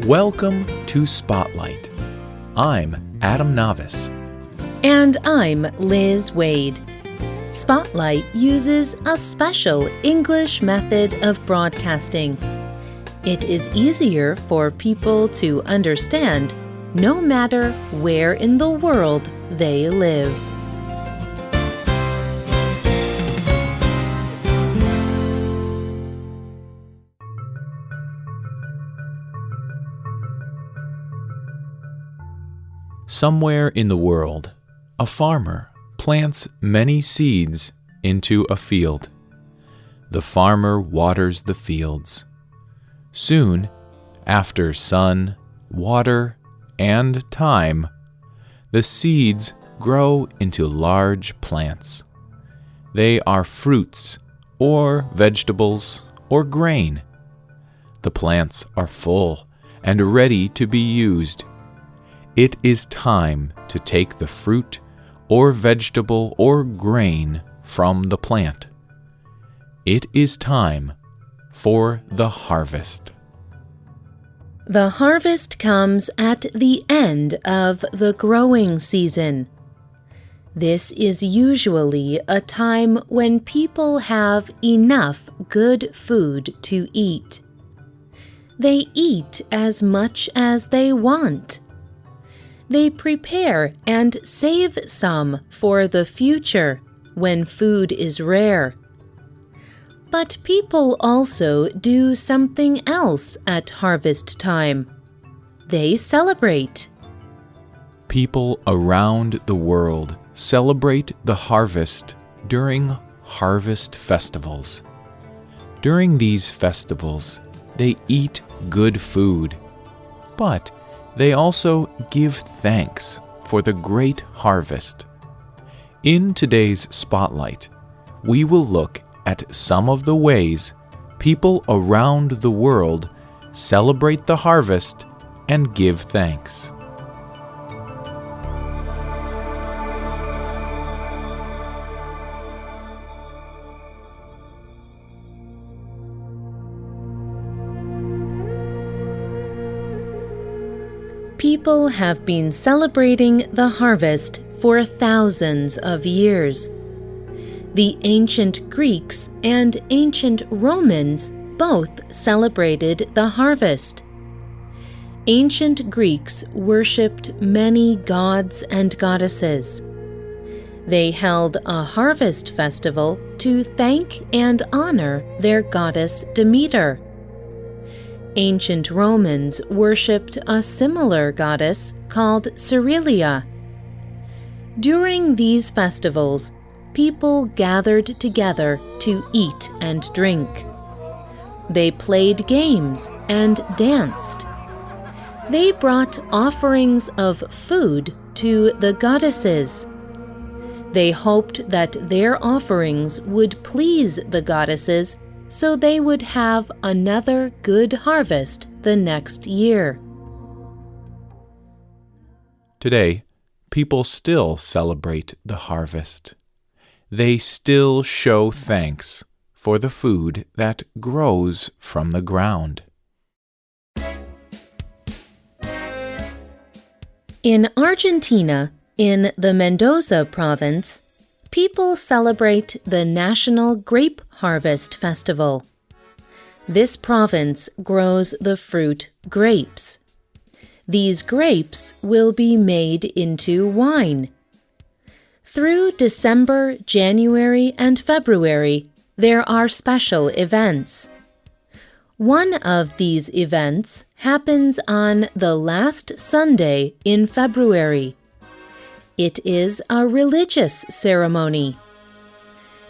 Welcome to Spotlight. I'm Adam Navis. And I'm Liz Waid. Spotlight uses a special English method of broadcasting. It is easier for people to understand no matter where in the world they live. Somewhere in the world, a farmer plants many seeds into a field. The farmer waters the fields. Soon, after sun, water, and time, the seeds grow into large plants. They are fruits, or vegetables, or grain. The plants are full and ready to be used. It is time to take the fruit or vegetable or grain from the plant. It is time for the harvest. The harvest comes at the end of the growing season. This is usually a time when people have enough good food to eat. They eat as much as they want. They prepare and save some for the future when food is rare. But people also do something else at harvest time. They celebrate. People around the world celebrate the harvest during harvest festivals. During these festivals, they eat good food, but they also give thanks for the great harvest. In today's Spotlight, we will look at some of the ways people around the world celebrate the harvest and give thanks. People have been celebrating the harvest for thousands of years. The ancient Greeks and ancient Romans both celebrated the harvest. Ancient Greeks worshipped many gods and goddesses. They held a harvest festival to thank and honor their goddess Demeter. Ancient Romans worshipped a similar goddess called Cerealia. During these festivals, people gathered together to eat and drink. They played games and danced. They brought offerings of food to the goddesses. They hoped that their offerings would please the goddesses so they would have another good harvest the next year. Today, people still celebrate the harvest. They still show thanks for the food that grows from the ground. In Argentina, in the Mendoza province, people celebrate the National Grape Harvest Festival. This province grows the fruit grapes. These grapes will be made into wine. Through December, January, and February, there are special events. One of these events happens on the last Sunday in February. It is a religious ceremony.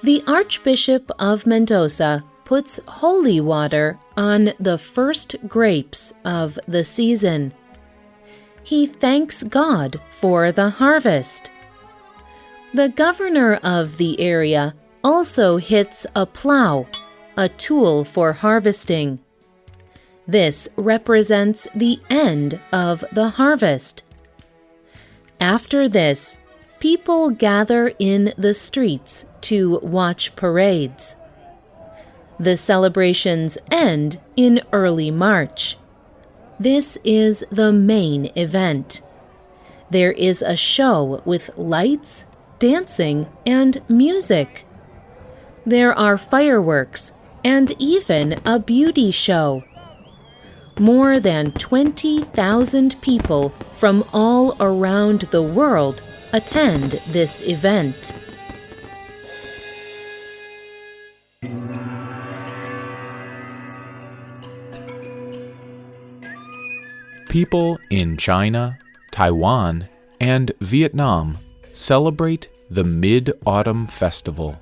The Archbishop of Mendoza puts holy water on the first grapes of the season. He thanks God for the harvest. The governor of the area also hits a plow, a tool for harvesting. This represents the end of the harvest. After this, people gather in the streets to watch parades. The celebrations end in early March. This is the main event. There is a show with lights, dancing, and music. There are fireworks and even a beauty show. More than 20,000 people from all around the world attend this event. People in China, Taiwan, and Vietnam celebrate the Mid-Autumn Festival.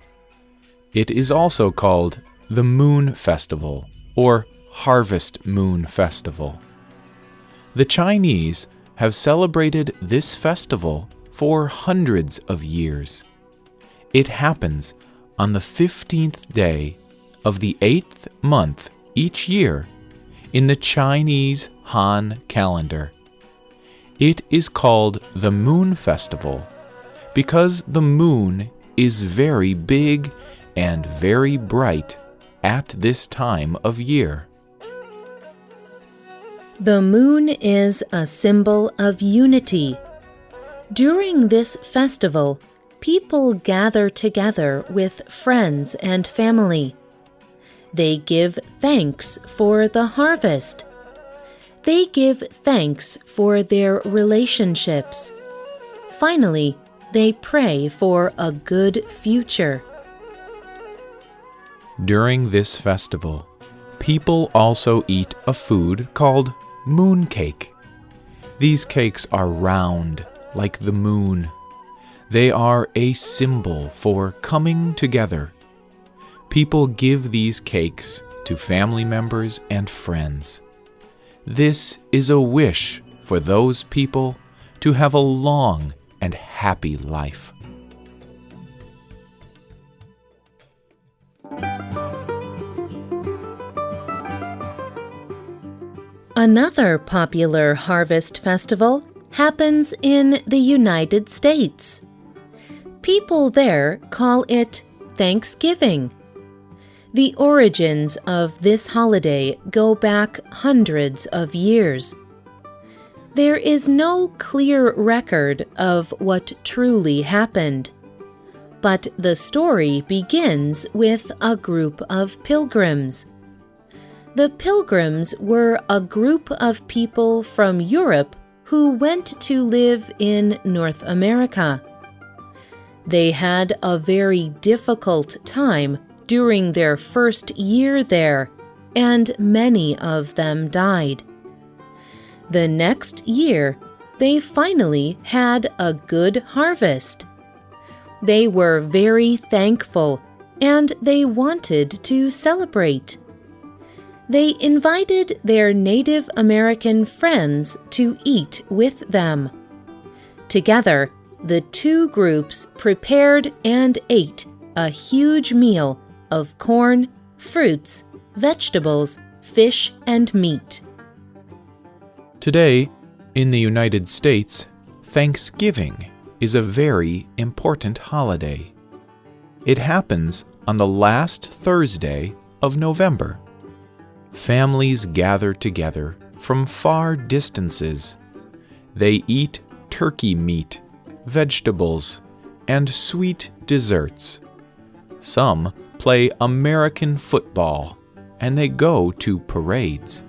It is also called the Moon Festival or Harvest Moon Festival. The Chinese have celebrated this festival for hundreds of years. It happens on the 15th day of the 8th month each year in the Chinese Han calendar. It is called the Moon Festival because the moon is very big and very bright at this time of year. The moon is a symbol of unity. During this festival, people gather together with friends and family. They give thanks for the harvest. They give thanks for their relationships. Finally, they pray for a good future. During this festival, people also eat a food called moon cake. These cakes are round, like the moon. They are a symbol for coming together. People give these cakes to family members and friends. This is a wish for those people to have a long and happy life. Another popular harvest festival happens in the United States. People there call it Thanksgiving. The origins of this holiday go back hundreds of years. There is no clear record of what truly happened, but the story begins with a group of pilgrims. The Pilgrims were a group of people from Europe who went to live in North America. They had a very difficult time during their first year there, and many of them died. The next year, they finally had a good harvest. They were very thankful, and they wanted to celebrate. They invited their Native American friends to eat with them. Together, the two groups prepared and ate a huge meal of corn, fruits, vegetables, fish, and meat. Today, in the United States, Thanksgiving is a very important holiday. It happens on the last Thursday of November. Families gather together from far distances. They eat turkey meat, vegetables, and sweet desserts. Some play American football, and they go to parades.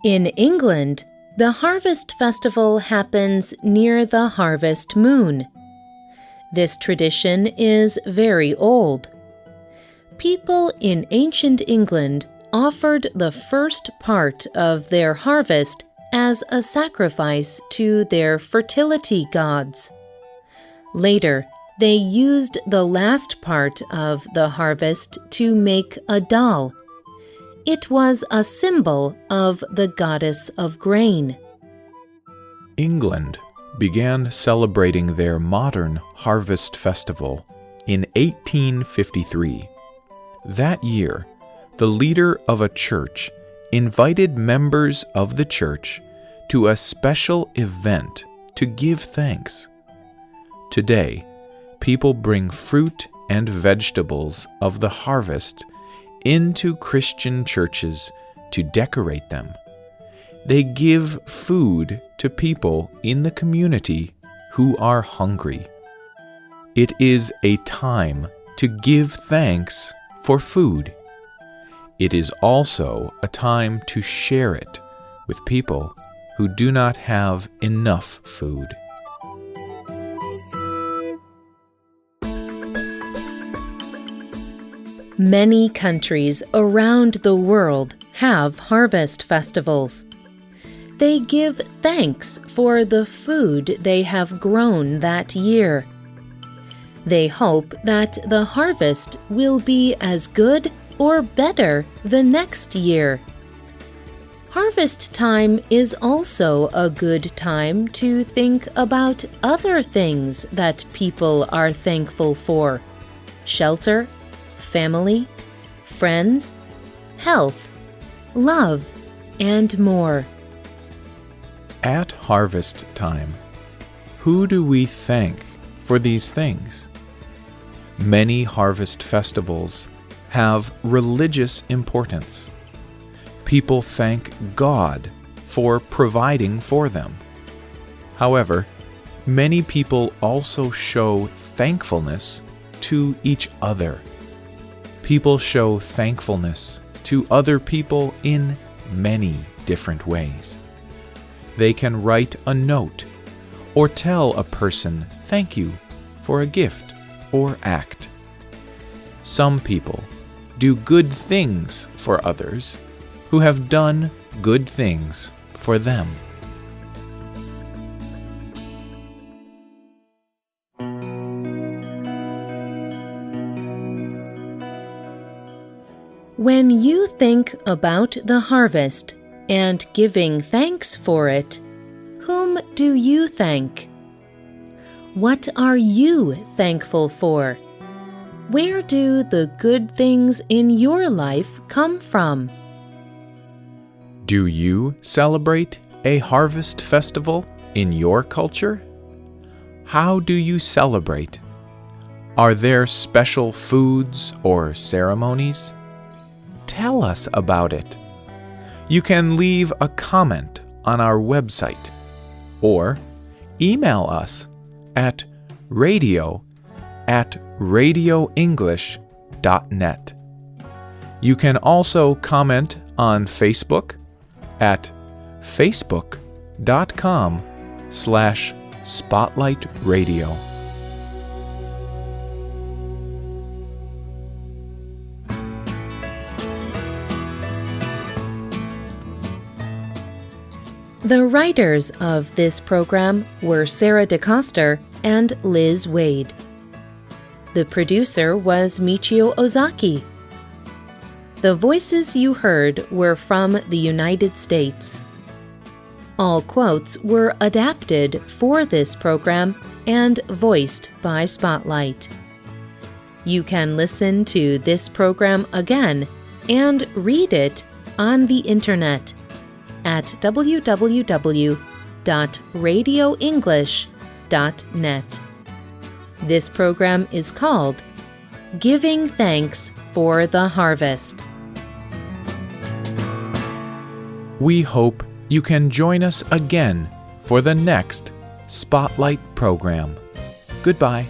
In England, the harvest festival happens near the harvest moon. This tradition is very old. People in ancient England offered the first part of their harvest as a sacrifice to their fertility gods. Later, they used the last part of the harvest to make a doll. It was a symbol of the goddess of grain. England began celebrating their modern harvest festival in 1853. That year, the leader of a church invited members of the church to a special event to give thanks. Today, people bring fruit and vegetables of the harvest into Christian churches to decorate them. They give food to people in the community who are hungry. It is a time to give thanks for food. It is also a time to share it with people who do not have enough food. Many countries around the world have harvest festivals. They give thanks for the food they have grown that year. They hope that the harvest will be as good or better the next year. Harvest time is also a good time to think about other things that people are thankful for: shelter, family, friends, health, love, and more. At harvest time, who do we thank for these things? Many harvest festivals have religious importance. People thank God for providing for them. However, many people also show thankfulness to each other. People show thankfulness to other people in many different ways. They can write a note or tell a person thank you for a gift or act. Some people do good things for others who have done good things for them. When you think about the harvest and giving thanks for it, whom do you thank? What are you thankful for? Where do the good things in your life come from? Do you celebrate a harvest festival in your culture? How do you celebrate? Are there special foods or ceremonies? Tell us about it. You can leave a comment on our website or email us at radio@radioenglish.net. You can also comment on Facebook at facebook.com/spotlightradio. The writers of this program were Sarah DeCoster and Liz Waid. The producer was Michio Ozaki. The voices you heard were from the United States. All quotes were adapted for this program and voiced by Spotlight. You can listen to this program again and read it on the Internet at www.radioenglish.net. This program is called Giving Thanks for the Harvest. We hope you can join us again for the next Spotlight program. Goodbye.